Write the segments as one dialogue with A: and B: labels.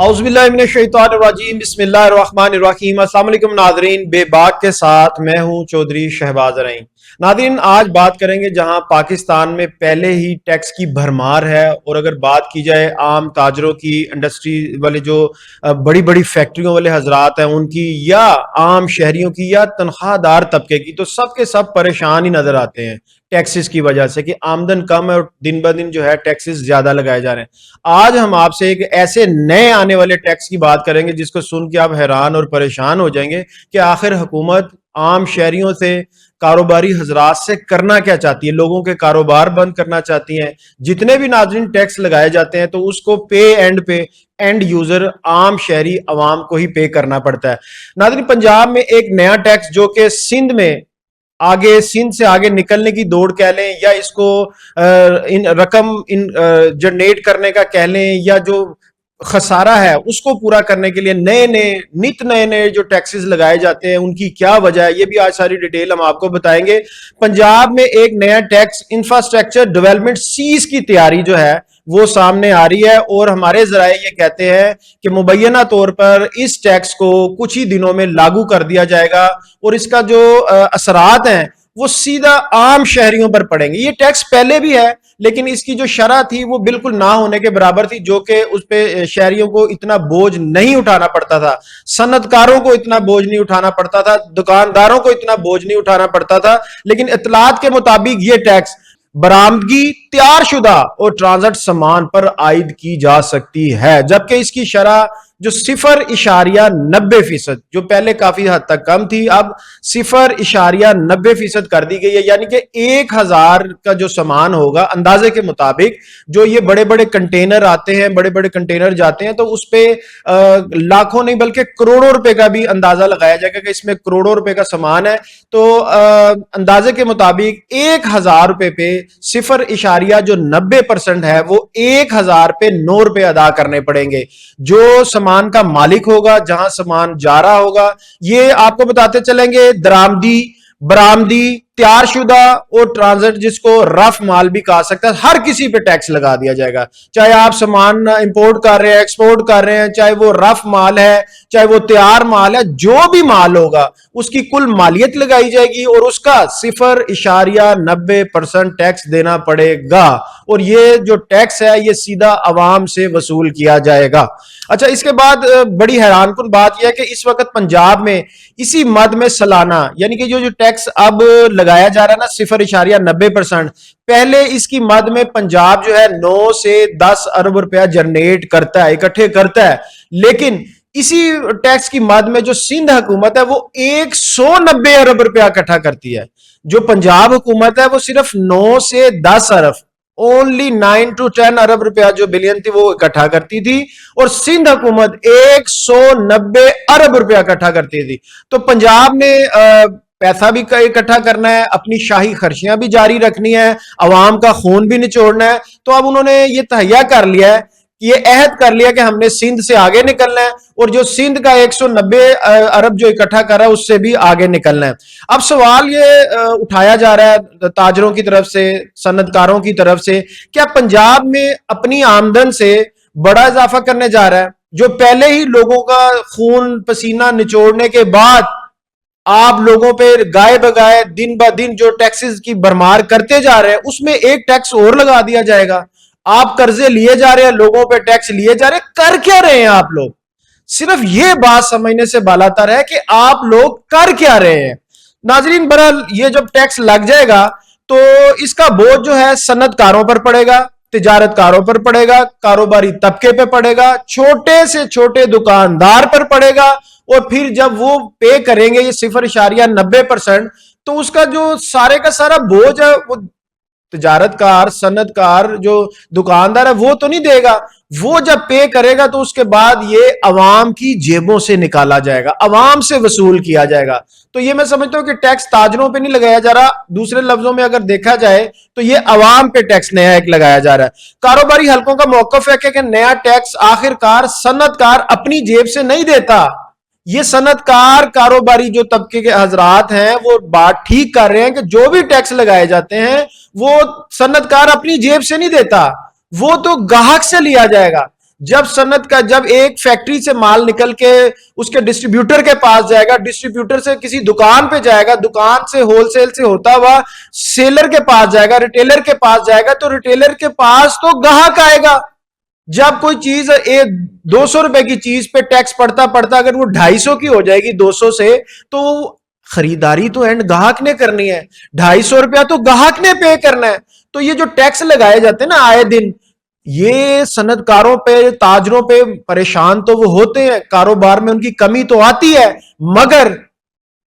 A: اعوذ باللہ من الشیطان الرجیم بسم اللہ الرحمن الرحیم۔ السلام علیکم ناظرین، بے باک کے ساتھ میں ہوں چودھری شہباز ارائیں۔ ناظرین آج بات کریں گے جہاں پاکستان میں پہلے ہی ٹیکس کی بھرمار ہے، اور اگر بات کی جائے عام تاجروں کی، انڈسٹری والے جو بڑی بڑی فیکٹریوں والے حضرات ہیں ان کی، یا عام شہریوں کی، یا تنخواہ دار طبقے کی، تو سب کے سب پریشان ہی نظر آتے ہیں ٹیکسز کی وجہ سے کہ آمدن کم ہے اور دن بہ دن جو ہے ٹیکسز زیادہ لگائے جا رہے ہیں۔ آج ہم آپ سے ایک ایسے نئے آنے والے ٹیکس کی بات کریں گے جس کو سن کے آپ حیران اور پریشان ہو جائیں گے کہ آخر حکومت عام شہریوں سے، کاروباری حضرات سے کرنا کیا چاہتی ہے۔ لوگوں کے کاروبار بند کرنا چاہتی ہیں۔ جتنے بھی ناظرین ٹیکس لگائے جاتے ہیں تو اس کو اینڈ یوزر عام شہری عوام کو ہی پے کرنا پڑتا ہے۔ ناظرین پنجاب میں ایک نیا ٹیکس جو کہ سندھ سے آگے نکلنے کی دوڑ کہہ لیں، یا اس کو رقم جنریٹ کرنے کا کہہ لیں، یا جو خسارہ ہے اس کو پورا کرنے کے لیے نئے جو ٹیکسز لگائے جاتے ہیں ان کی کیا وجہ ہے، یہ بھی آج ساری ڈیٹیل ہم آپ کو بتائیں گے۔ پنجاب میں ایک نیا ٹیکس انفراسٹرکچر ڈیولپمنٹ سیز کی تیاری جو ہے وہ سامنے آ رہی ہے، اور ہمارے ذرائع یہ کہتے ہیں کہ مبینہ طور پر اس ٹیکس کو کچھ ہی دنوں میں لاگو کر دیا جائے گا، اور اس کا جو اثرات ہیں وہ سیدھا عام شہریوں پر پڑیں گے۔ یہ ٹیکس پہلے بھی ہے لیکن اس کی جو شرح تھی وہ بالکل نہ ہونے کے برابر تھی، جو کہ اس پہ شہریوں کو اتنا بوجھ نہیں اٹھانا پڑتا تھا، صنعت کاروں کو اتنا بوجھ نہیں اٹھانا پڑتا تھا، دکانداروں کو اتنا بوجھ نہیں اٹھانا پڑتا تھا۔ لیکن اطلاعات کے مطابق یہ ٹیکس برآمدگی، تیار شدہ اور ٹرانزٹ سامان پر عائد کی جا سکتی ہے، جبکہ اس کی شرح جو 0.90%، جو پہلے کافی حد تک کم تھی، اب 0.90% کر دی گئی ہے۔ یعنی کہ 1000 کا جو سامان ہوگا اندازے کے مطابق، جو یہ بڑے بڑے کنٹینر آتے ہیں، بڑے بڑے کنٹینر جاتے ہیں، تو اس پہ لاکھوں نہیں بلکہ کروڑوں روپے کا بھی اندازہ لگایا جائے گا کہ اس میں کروڑوں روپے کا سامان ہے۔ تو اندازے کے مطابق 1000 روپے پہ 0.90% ہے، وہ 1000 پہ 9 روپے ادا کرنے پڑیں گے۔ جو سامان کا مالک ہوگا، جہاں سامان جا رہا ہوگا، یہ آپ کو بتاتے چلیں گے درآمدی، برآمدی، تیار شدہ اور ٹرانزٹ، جس کو رف مال بھی کہا سکتا ہے، ہر کسی پہ ٹیکس لگا دیا جائے گا۔ چاہے آپ سامان امپورٹ کر رہے ہیں، ایکسپورٹ کر رہے ہیں، چاہے وہ رف مال ہے، چاہے وہ تیار مال ہے، جو بھی مال ہوگا اس کی کل مالیت لگائی جائے گی، اور اس کا 0.90% ٹیکس دینا پڑے گا، اور یہ جو ٹیکس ہے یہ سیدھا عوام سے وصول کیا جائے گا۔ اچھا، اس کے بعد بڑی حیران کن بات یہ ہے کہ اس وقت پنجاب میں اسی مد میں سالانہ، یعنی کہ جو ٹیکس اب لگایا جا رہا ہے نا 0.90%، پہلے اس کی مد میں پنجاب جو ہے 9 سے 10 ارب روپیہ جنریٹ کرتا ہے، اکٹھے کرتا ہے، لیکن اسی ٹیکس کی مد میں جو سندھ حکومت ہے وہ 190 ارب روپیہ اکٹھا کرتی ہے۔ جو پنجاب حکومت ہے وہ صرف 9 سے 10 ارب، only 9 to 10 ارب روپیہ جو بلین تھی وہ اکٹھا کرتی تھی، اور سندھ حکومت 190 ارب روپیہ اکٹھا کرتی تھی۔ تو پنجاب نے پیسہ بھی اکٹھا کرنا ہے، اپنی شاہی خرچیاں بھی جاری رکھنی ہے، عوام کا خون بھی نچوڑنا ہے، تو اب انہوں نے یہ تہیہ کر لیا ہے، یہ عہد کر لیا کہ ہم نے سندھ سے آگے نکلنا ہے، اور جو سندھ کا 190 ارب جو اکٹھا کر رہا ہے اس سے بھی آگے نکلنا ہے۔ اب سوال یہ اٹھایا جا رہا ہے تاجروں کی طرف سے، صنعت کاروں کی طرف سے، کیا پنجاب میں اپنی آمدن سے بڑا اضافہ کرنے جا رہا ہے؟ جو پہلے ہی لوگوں کا خون پسینہ نچوڑنے کے بعد آپ لوگوں پہ گائے بگائے دن بہ دن جو ٹیکسز کی بھرمار کرتے جا رہے ہیں، اس میں ایک ٹیکس اور لگا دیا جائے گا۔ آپ قرضے لیے جا رہے ہیں، لوگوں پہ ٹیکس لیے جا رہے ہیں، کر کیا رہے ہیں آپ لوگ؟ صرف یہ بات سمجھنے سے بالاتر ہے کہ آپ لوگ کر کیا رہے ہیں۔ ناظرین برحال یہ جب ٹیکس لگ جائے گا تو اس کا بوجھ جو ہے صنعت کاروں پر پڑے گا، تجارت کاروں پر پڑے گا، کاروباری طبقے پہ پڑے گا، چھوٹے سے چھوٹے دکاندار پر پڑے گا، اور پھر جب وہ پے کریں گے یہ 0.90%، تو اس کا جو سارے کا سارا بوجھ ہے وہ تجارت کار، صنعت کار، جو دکاندار ہے وہ تو نہیں دے گا۔ وہ جب پے کرے گا تو اس کے بعد یہ عوام کی جیبوں سے نکالا جائے گا، عوام سے وصول کیا جائے گا۔ تو یہ میں سمجھتا ہوں کہ ٹیکس تاجروں پہ نہیں لگایا جا رہا، دوسرے لفظوں میں اگر دیکھا جائے تو یہ عوام پہ ٹیکس نیا ایک لگایا جا رہا ہے۔ کاروباری حلقوں کا موقف ہے کہ نیا ٹیکس آخر کار صنعت کار اپنی جیب سے نہیں دیتا۔ یہ صنعت کار، کاروباری جو طبقے کے حضرات ہیں وہ بات ٹھیک کر رہے ہیں کہ جو بھی ٹیکس لگائے جاتے ہیں وہ صنعت کار اپنی جیب سے نہیں دیتا، وہ تو گاہک سے لیا جائے گا۔ جب ایک فیکٹری سے مال نکل کے اس کے ڈسٹریبیوٹر کے پاس جائے گا، ڈسٹریبیوٹر سے کسی دکان پہ جائے گا، دکان سے ہول سیل سے ہوتا ہوا سیلر کے پاس جائے گا، ریٹیلر کے پاس جائے گا، تو ریٹیلر کے پاس تو گاہک آئے گا. جب کوئی چیز 200 روپے کی چیز پہ ٹیکس پڑتا اگر وہ 250 کی ہو جائے گی 200 سے، تو خریداری تو اینڈ گاہک نے کرنی ہے، 250 روپیہ تو گاہک نے پے کرنا ہے. تو یہ جو ٹیکس لگائے جاتے ہیں نا آئے دن، یہ صنعت کاروں پہ، تاجروں پہ پریشان تو وہ ہوتے ہیں، کاروبار میں ان کی کمی تو آتی ہے، مگر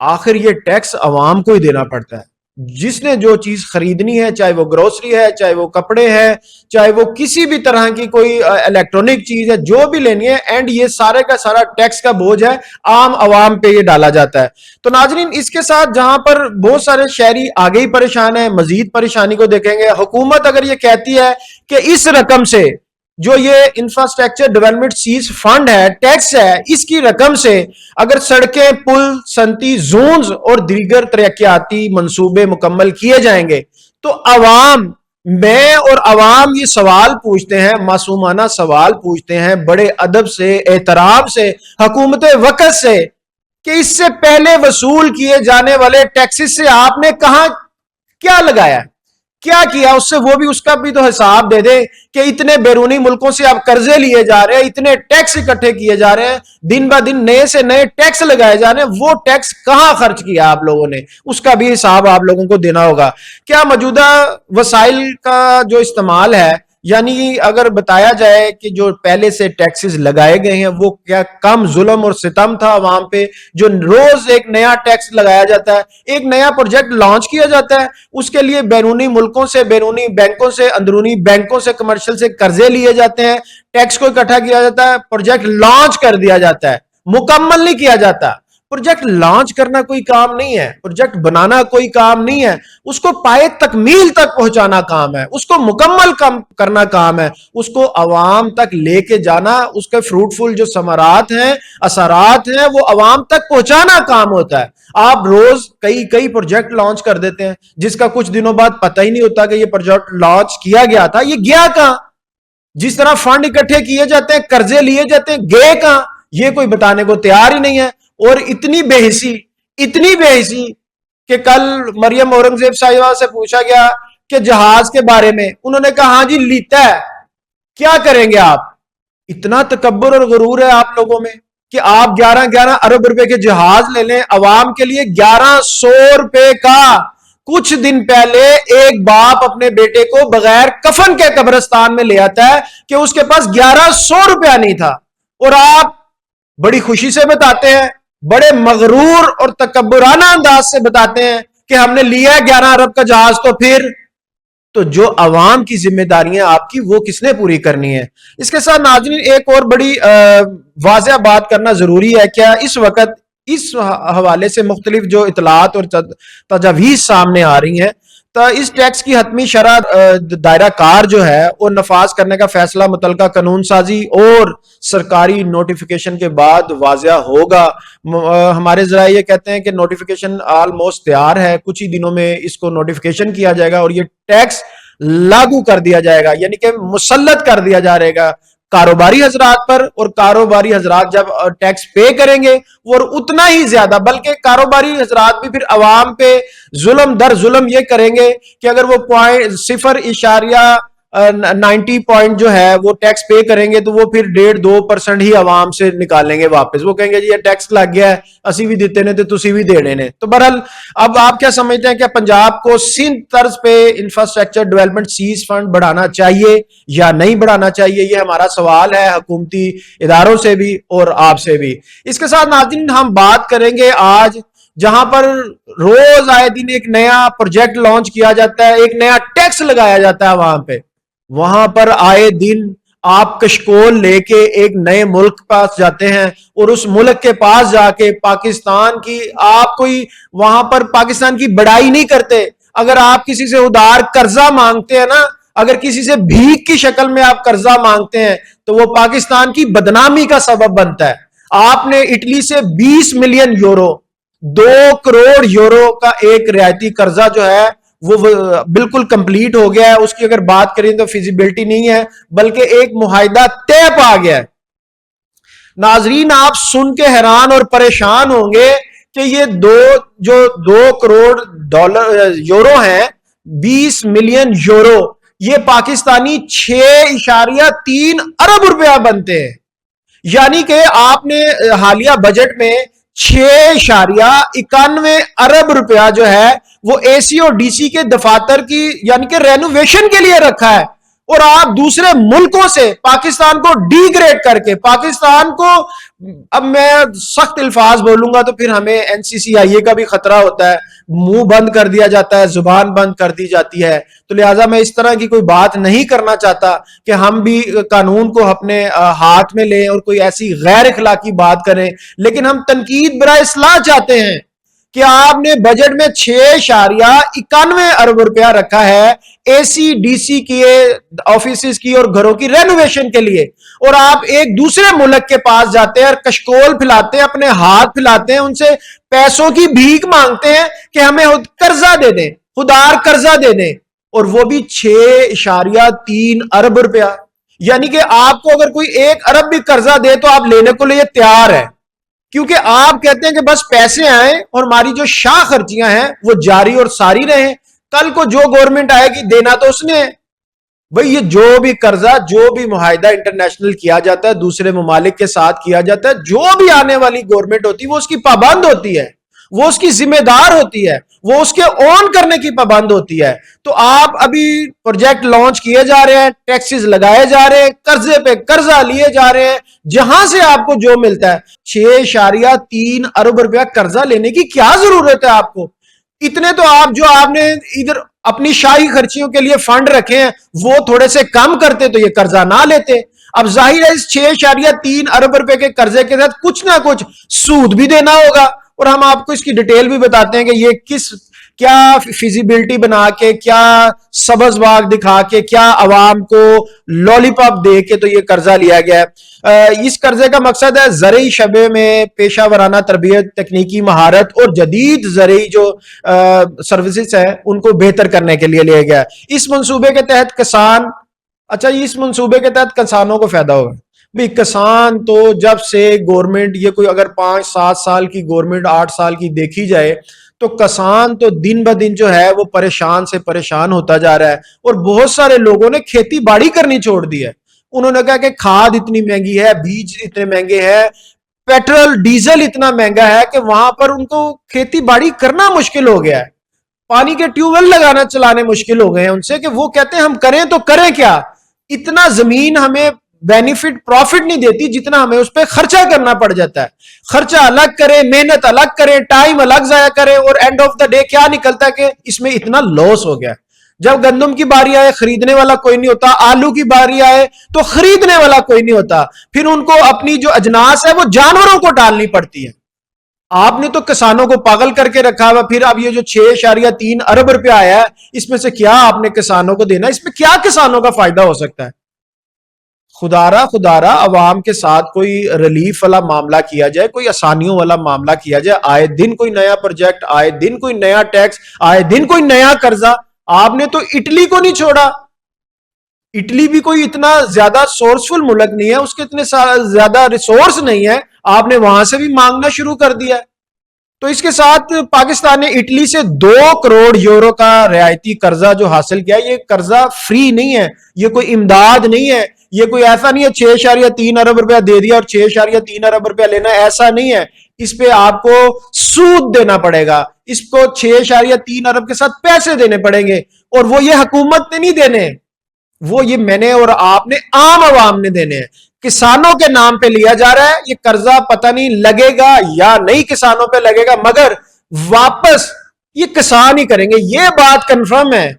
A: آخر یہ ٹیکس عوام کو ہی دینا پڑتا ہے. جس نے جو چیز خریدنی ہے، چاہے وہ گروسری ہے، چاہے وہ کپڑے ہیں، چاہے وہ کسی بھی طرح کی کوئی الیکٹرونک چیز ہے، جو بھی لینی ہے، اینڈ یہ سارے کا سارا ٹیکس کا بوجھ ہے عام عوام پہ یہ ڈالا جاتا ہے. تو ناظرین، اس کے ساتھ جہاں پر بہت سارے شہری آگے ہی پریشان ہیں، مزید پریشانی کو دیکھیں گے. حکومت اگر یہ کہتی ہے کہ اس رقم سے، جو یہ انفراسٹرکچر ڈیولپمنٹ سیز فنڈ ہے، ٹیکس ہے، اس کی رقم سے اگر سڑکیں، پل، صنعتی زونز اور دیگر ترقیاتی منصوبے مکمل کیے جائیں گے، تو عوام یہ سوال پوچھتے ہیں، معصومانہ سوال پوچھتے ہیں، بڑے ادب سے، احترام سے، حکومت وقت سے، کہ اس سے پہلے وصول کیے جانے والے ٹیکسز سے آپ نے کہاں کیا لگایا، کیا کیا اس سے، وہ بھی اس کا بھی تو حساب دے دیں کہ اتنے بیرونی ملکوں سے آپ قرضے لیے جا رہے ہیں، اتنے ٹیکس اکٹھے کیے جا رہے ہیں، دن بہ دن نئے سے نئے ٹیکس لگائے جا رہے ہیں، وہ ٹیکس کہاں خرچ کیا آپ لوگوں نے، اس کا بھی حساب آپ لوگوں کو دینا ہوگا. کیا موجودہ وسائل کا جو استعمال ہے، یعنی اگر بتایا جائے کہ جو پہلے سے ٹیکسز لگائے گئے ہیں وہ کیا کم ظلم اور ستم تھا عوام پہ؟ جو روز ایک نیا ٹیکس لگایا جاتا ہے، ایک نیا پروجیکٹ لانچ کیا جاتا ہے، اس کے لیے بیرونی ملکوں سے، بیرونی بینکوں سے، اندرونی بینکوں سے، کمرشل سے قرضے لیے جاتے ہیں، ٹیکس کو اکٹھا کیا جاتا ہے، پروجیکٹ لانچ کر دیا جاتا ہے، مکمل نہیں کیا جاتا. پروجیکٹ لانچ کرنا کوئی کام نہیں ہے، پروجیکٹ بنانا کوئی کام نہیں ہے، اس کو پائے تکمیل تک پہنچانا کام ہے، اس کو مکمل کرنا کام ہے، اس کو عوام تک لے کے جانا، اس کے فروٹفل جو ثمرات ہیں، اثرات ہیں، وہ عوام تک پہنچانا کام ہوتا ہے. آپ روز کئی پروجیکٹ لانچ کر دیتے ہیں، جس کا کچھ دنوں بعد پتہ ہی نہیں ہوتا کہ یہ پروجیکٹ لانچ کیا گیا تھا، یہ گیا کہاں؟ جس طرح فنڈ اکٹھے کیے جاتے ہیں، قرضے لیے جاتے ہیں، گئے کہاں؟ یہ کوئی بتانے کو تیار ہی نہیں ہے. اور اتنی بے حسی کہ کل مریم اورنگزیب صاحبہ سے پوچھا گیا کہ جہاز کے بارے میں، انہوں نے کہا ہاں جی لیتا ہے، کیا کریں گے آپ؟ اتنا تکبر اور غرور ہے آپ لوگوں میں کہ آپ 11 ارب روپے کے جہاز لے لیں عوام کے لیے. 1100 روپے کا. کچھ دن پہلے ایک باپ اپنے بیٹے کو بغیر کفن کے قبرستان میں لے آتا ہے کہ اس کے پاس 1100 روپیہ نہیں تھا، اور آپ بڑی خوشی سے بتاتے ہیں، بڑے مغرور اور تکبرانہ انداز سے بتاتے ہیں کہ ہم نے لیا 11 ارب کا جہاز. تو پھر تو جو عوام کی ذمہ داریاں آپ کی، وہ کس نے پوری کرنی ہے؟ اس کے ساتھ ناظرین ایک اور بڑی واضح بات کرنا ضروری ہے. کیا اس وقت اس حوالے سے مختلف جو اطلاعات اور تجاویز سامنے آ رہی ہیں، تو اس ٹیکس کی حتمی شرح دائرہ کار جو ہے وہ نفاذ کرنے کا فیصلہ متعلقہ قانون سازی اور سرکاری نوٹیفیکیشن کے بعد واضح ہوگا. ہمارے ذرائع یہ کہتے ہیں کہ نوٹیفیکیشن آلموسٹ تیار ہے، کچھ ہی دنوں میں اس کو نوٹیفیکیشن کیا جائے گا اور یہ ٹیکس لاگو کر دیا جائے گا، یعنی کہ مسلط کر دیا جائے گا کاروباری حضرات پر. اور کاروباری حضرات جب ٹیکس پے کریں گے اور اتنا ہی زیادہ، بلکہ کاروباری حضرات بھی پھر عوام پہ ظلم در ظلم یہ کریں گے کہ اگر وہ 0.90 پوائنٹ جو ہے وہ ٹیکس پے کریں گے، تو وہ پھر 1.5-2% ہی عوام سے نکالیں گے واپس. وہ کہیں گے جی یہ ٹیکس لگ گیا ہے، اسی بھی دیتے نے تو تسی بھی دینے نے. تو بہرحال اب آپ کیا سمجھتے ہیں کہ پنجاب کو سندھ طرز پہ انفراسٹرکچر ڈیولپمنٹ سیز فنڈ بڑھانا چاہیے یا نہیں بڑھانا چاہیے؟ یہ ہمارا سوال ہے حکومتی اداروں سے بھی اور آپ سے بھی. اس کے ساتھ ناظرین ہم بات کریں گے آج جہاں پر روز آئے دن ایک نیا پروجیکٹ لانچ کیا جاتا ہے، ایک نیا ٹیکس لگایا جاتا ہے وہاں پہ. وہاں پر آئے دن آپ کشکول لے کے ایک نئے ملک پاس جاتے ہیں اور اس ملک کے پاس جا کے پاکستان کی آپ کوئی وہاں پر پاکستان کی بڑائی نہیں کرتے. اگر آپ کسی سے ادھار قرضہ مانگتے ہیں نا، اگر کسی سے بھیک کی شکل میں آپ قرضہ مانگتے ہیں تو وہ پاکستان کی بدنامی کا سبب بنتا ہے. آپ نے اٹلی سے 20 ملین یورو، 2 کروڑ یورو کا ایک رعایتی قرضہ جو ہے وہ بالکل کمپلیٹ ہو گیا ہے، اس کی اگر بات کریں تو فیزیبلٹی نہیں ہے بلکہ ایک معاہدہ طے پا گیا ہے۔ ناظرین آپ سن کے حیران اور پریشان ہوں گے کہ یہ دو کروڑ ڈالر یورو ہیں، 20 ملین یورو، یہ پاکستانی 6.3 ارب روپیہ بنتے ہیں۔ یعنی کہ آپ نے حالیہ بجٹ میں 6.91 ارب روپیہ جو ہے وہ اے سی اور ڈی سی کے دفاتر کی یعنی کہ رینوویشن کے لیے رکھا ہے، اور آپ دوسرے ملکوں سے پاکستان کو ڈی گریڈ کر کے پاکستان کو، اب میں سخت الفاظ بولوں گا تو پھر ہمیں این سی سی آئی اے کا بھی خطرہ ہوتا ہے، منہ بند کر دیا جاتا ہے، زبان بند کر دی جاتی ہے، تو لہٰذا میں اس طرح کی کوئی بات نہیں کرنا چاہتا کہ ہم بھی قانون کو اپنے ہاتھ میں لیں اور کوئی ایسی غیر اخلاقی بات کریں، لیکن ہم تنقید برائے اصلاح چاہتے ہیں کہ آپ نے بجٹ میں 6.91 ارب روپیہ رکھا ہے اے سی ڈی سی کی، آفیسز کی اور گھروں کی رینوویشن کے لیے، اور آپ ایک دوسرے ملک کے پاس جاتے ہیں اور کشکول پھلاتے ہیں، اپنے ہاتھ پھلاتے ہیں، ان سے پیسوں کی بھیک مانگتے ہیں کہ ہمیں قرضہ دے دیں، خوددار قرضہ دے دیں، اور وہ بھی 6.3 ارب روپیہ۔ یعنی کہ آپ کو اگر کوئی 1 ارب بھی قرضہ دے تو آپ لینے کو لیے تیار ہے، کیونکہ آپ کہتے ہیں کہ بس پیسے آئیں اور ہماری جو شاہ خرچیاں ہیں وہ جاری اور ساری رہیں، کل کو جو گورنمنٹ آئے گی دینا تو اس نے ہے۔ بھئی یہ جو بھی قرضہ، جو بھی معاہدہ انٹرنیشنل کیا جاتا ہے، دوسرے ممالک کے ساتھ کیا جاتا ہے، جو بھی آنے والی گورنمنٹ ہوتی ہے وہ اس کی پابند ہوتی ہے، وہ اس کی ذمہ دار ہوتی ہے، وہ اس کے اون کرنے کی پابند ہوتی ہے۔ تو آپ ابھی پروجیکٹ لانچ کیے جا رہے ہیں، ٹیکسز لگائے جا رہے ہیں، قرضے پہ قرضہ لیے جا رہے ہیں، جہاں سے آپ کو جو ملتا ہے۔ 6.3 ارب روپیہ قرضہ لینے کی کیا ضرورت ہے آپ کو؟ اتنے تو آپ نے ادھر اپنی شاہی خرچیوں کے لیے فنڈ رکھے ہیں، وہ تھوڑے سے کم کرتے تو یہ قرضہ نہ لیتے۔ اب ظاہر ہے اس 6.3 ارب روپے کے قرضے کے ساتھ کچھ نہ کچھ سود بھی دینا ہوگا، اور ہم آپ کو اس کی ڈیٹیل بھی بتاتے ہیں کہ یہ کیا فیزیبلٹی بنا کے، کیا سبز باغ دکھا کے، کیا عوام کو لولی پاپ دے کے تو یہ قرضہ لیا گیا ہے۔ اس قرضے کا مقصد ہے زرعی شعبے میں پیشہ ورانہ تربیت، تکنیکی مہارت اور جدید زرعی جو سروسز ہیں ان کو بہتر کرنے کے لیے لیا گیا ہے۔ اس منصوبے کے تحت اس منصوبے کے تحت کسانوں کو فائدہ ہوگا۔ بھی کسان تو جب سے گورنمنٹ، یہ کوئی اگر 5-7 سال کی گورنمنٹ، 8 سال کی دیکھی جائے تو کسان تو دن بہ دن جو ہے وہ پریشان سے پریشان ہوتا جا رہا ہے، اور بہت سارے لوگوں نے کھیتی باڑی کرنی چھوڑ دی ہے۔ انہوں نے کہا کہ کھاد اتنی مہنگی ہے، بیج اتنے مہنگے ہیں، پیٹرول ڈیزل اتنا مہنگا ہے کہ وہاں پر ان کو کھیتی باڑی کرنا مشکل ہو گیا ہے، پانی کے ٹیوب ویل چلانے مشکل ہو گئے ہیں ان سے، کہ وہ کہتے ہیں ہم کریں تو کریں کیا، اتنا زمین ہمیں بینیفٹ پروفٹ نہیں دیتی جتنا ہمیں اس پہ خرچہ کرنا پڑ جاتا ہے۔ خرچہ الگ کریں، محنت الگ کریں، ٹائم الگ ضائع کریں، اور اینڈ آف دا ڈے کیا نکلتا ہے کہ اس میں اتنا لاس ہو گیا۔ جب گندم کی باری آئے خریدنے والا کوئی نہیں ہوتا، آلو کی باری آئے تو خریدنے والا کوئی نہیں ہوتا، پھر ان کو اپنی جو اجناس ہے وہ جانوروں کو ڈالنی پڑتی ہے۔ آپ نے تو کسانوں کو پاگل کر کے رکھا ہوا، پھر اب یہ جو 6.3 ارب روپے آیا ہے اس میں سے کیا آپ نے کسانوں کو دینا، اس میں کیا کسانوں کا فائدہ ہو سکتا ہے؟ خدارا عوام کے ساتھ کوئی ریلیف والا معاملہ کیا جائے، کوئی آسانیوں والا معاملہ کیا جائے، آئے دن کوئی نیا پروجیکٹ، آئے دن کوئی نیا ٹیکس، آئے دن کوئی نیا قرضہ۔ آپ نے تو اٹلی کو نہیں چھوڑا، اٹلی بھی کوئی اتنا زیادہ سورسفل ملک نہیں ہے، اس کے اتنے زیادہ ریسورس نہیں ہے، آپ نے وہاں سے بھی مانگنا شروع کر دیا ہے۔ تو اس کے ساتھ پاکستان نے اٹلی سے 2 کروڑ یورو کا رعایتی قرضہ جو حاصل کیا، یہ قرضہ فری نہیں ہے، یہ کوئی امداد نہیں ہے، یہ کوئی ایسا نہیں ہے 6.3 ارب روپیہ دے دیا اور 6.3 ارب روپیہ لینا، ایسا نہیں ہے۔ اس پہ آپ کو سود دینا پڑے گا، اس کو 6.3 ارب کے ساتھ پیسے دینے پڑیں گے، اور وہ یہ حکومت نے نہیں دینے، وہ یہ میں نے اور آپ نے، عام عوام نے دینے ہیں۔ کسانوں کے نام پہ لیا جا رہا ہے یہ قرضہ، پتہ نہیں لگے گا یا نہیں کسانوں پہ لگے گا، مگر واپس یہ کسان ہی کریں گے، یہ بات کنفرم ہے،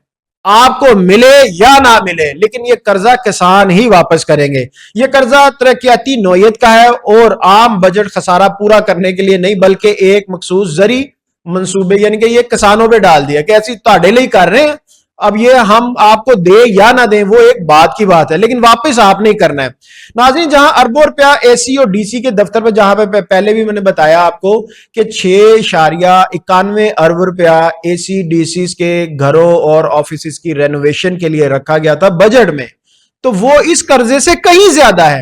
A: آپ کو ملے یا نہ ملے، لیکن یہ قرضہ کسان ہی واپس کریں گے۔ یہ قرضہ ترقیاتی نوعیت کا ہے اور عام بجٹ خسارہ پورا کرنے کے لیے نہیں، بلکہ ایک مخصوص زرعی منصوبے، یعنی کہ یہ کسانوں پہ ڈال دیا کہ ایسی تاڑے لئی کر رہے ہیں، اب یہ ہم آپ کو دیں یا نہ دیں وہ ایک بات کی بات ہے، لیکن واپس آپ نہیں کرنا ہے۔ ناظرین، جہاں اربوں روپیہ اے سی اور ڈی سی کے دفتر پہ، جہاں پہ پہلے بھی میں نے بتایا آپ کو کہ 6.91 ارب روپیہ اے سی ڈی سیز کے گھروں اور آفیسز کی رینوویشن کے لیے رکھا گیا تھا بجٹ میں، تو وہ اس قرضے سے کہیں زیادہ ہے۔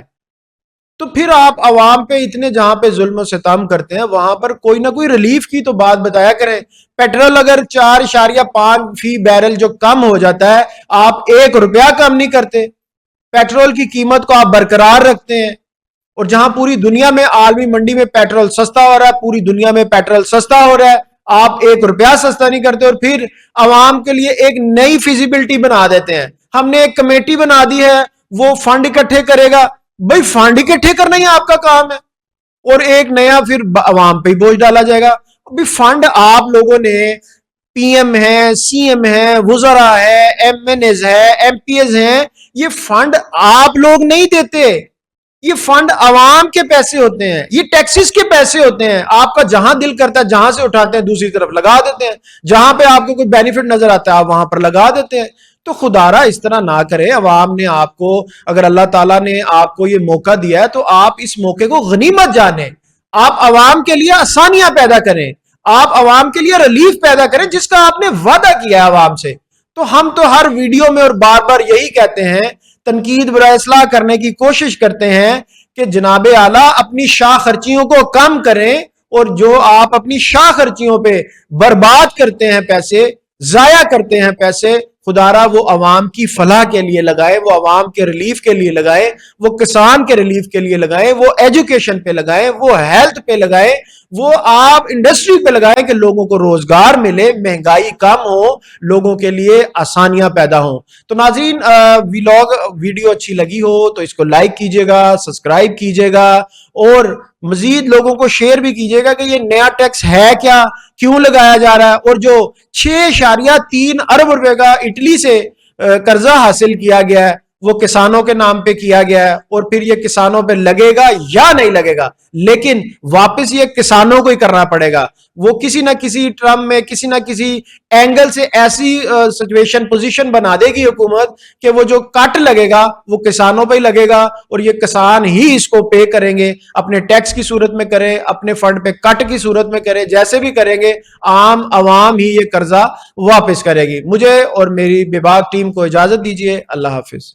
A: تو پھر آپ عوام پہ اتنے جہاں پہ ظلم و ستم کرتے ہیں وہاں پر کوئی نہ کوئی ریلیف کی تو بات بتایا کریں۔ پیٹرول اگر 4.5 فی بیرل جو کم ہو جاتا ہے، آپ 1 روپیہ کم نہیں کرتے، پیٹرول کی قیمت کو آپ برقرار رکھتے ہیں، اور جہاں پوری دنیا میں عالمی منڈی میں پیٹرول سستا ہو رہا ہے، پوری دنیا میں پیٹرول سستا ہو رہا ہے، آپ 1 روپیہ سستا نہیں کرتے، اور پھر عوام کے لیے ایک نئی فیزیبلٹی بنا دیتے ہیں۔ ہم نے ایک کمیٹی بنا دی ہے، وہ فنڈ اکٹھے کرے گا۔ بھائی فنڈ اکٹھے کرنا ہی آپ کا کام ہے، اور ایک نیا پھر عوام پہ ہی بوجھ ڈالا جائے گا۔ ابھی فنڈ آپ لوگوں نے، پی ایم ہے، سی ایم ہے، وزراء ہے، ایم این ایز ہے، ایم پی ایز ہیں، یہ فنڈ آپ لوگ نہیں دیتے، یہ فنڈ عوام کے پیسے ہوتے ہیں، یہ ٹیکسز کے پیسے ہوتے ہیں۔ آپ کا جہاں دل کرتا ہے جہاں سے اٹھاتے ہیں دوسری طرف لگا دیتے ہیں، جہاں پہ آپ کو کوئی بینیفٹ نظر آتا ہے آپ وہاں پر لگا دیتے ہیں۔ تو خدا را اس طرح نہ کرے۔ عوام نے آپ کو، اگر اللہ تعالیٰ نے آپ کو یہ موقع دیا ہے تو آپ اس موقع کو غنیمت جانیں، آپ عوام کے لیے آسانیاں پیدا کریں، آپ عوام کے لیے ریلیف پیدا کریں جس کا آپ نے وعدہ کیا ہے عوام سے۔ تو ہم تو ہر ویڈیو میں اور بار بار یہی کہتے ہیں، تنقید برائے اصلاح کرنے کی کوشش کرتے ہیں کہ جناب اعلیٰ اپنی شاہ خرچیوں کو کم کریں، اور جو آپ اپنی شاہ خرچیوں پہ برباد کرتے ہیں پیسے، ضائع کرتے ہیں پیسے، خدا را وہ عوام کی فلاح کے لیے لگائے، وہ عوام کے ریلیف کے لیے لگائے، وہ کسان کے ریلیف کے لیے لگائے، وہ ایجوکیشن پہ لگائے، وہ ہیلتھ پہ لگائے، وہ آپ انڈسٹری پہ لگائے کہ لوگوں کو روزگار ملے، مہنگائی کم ہو، لوگوں کے لیے آسانیاں پیدا ہوں۔ تو ناظرین، ویڈیو اچھی لگی ہو تو اس کو لائک کیجئے گا، سبسکرائب کیجئے گا، اور مزید لوگوں کو شیئر بھی کیجئے گا کہ یہ نیا ٹیکس ہے کیا، کیوں لگایا جا رہا ہے، اور جو 6.3 ارب روپے کا اٹلی سے قرضہ حاصل کیا گیا ہے وہ کسانوں کے نام پہ کیا گیا ہے، اور پھر یہ کسانوں پہ لگے گا یا نہیں لگے گا، لیکن واپس یہ کسانوں کو ہی کرنا پڑے گا۔ وہ کسی نہ کسی ٹرم میں، کسی نہ کسی اینگل سے ایسی سچویشن پوزیشن بنا دے گی حکومت کہ وہ جو کٹ لگے گا وہ کسانوں پہ ہی لگے گا، اور یہ کسان ہی اس کو پے کریں گے، اپنے ٹیکس کی صورت میں کریں، اپنے فنڈ پہ کٹ کی صورت میں کریں، جیسے بھی کریں گے عام عوام ہی یہ قرضہ واپس کرے گی۔ مجھے اور میری بے باک ٹیم کو اجازت دیجیے، اللہ حافظ۔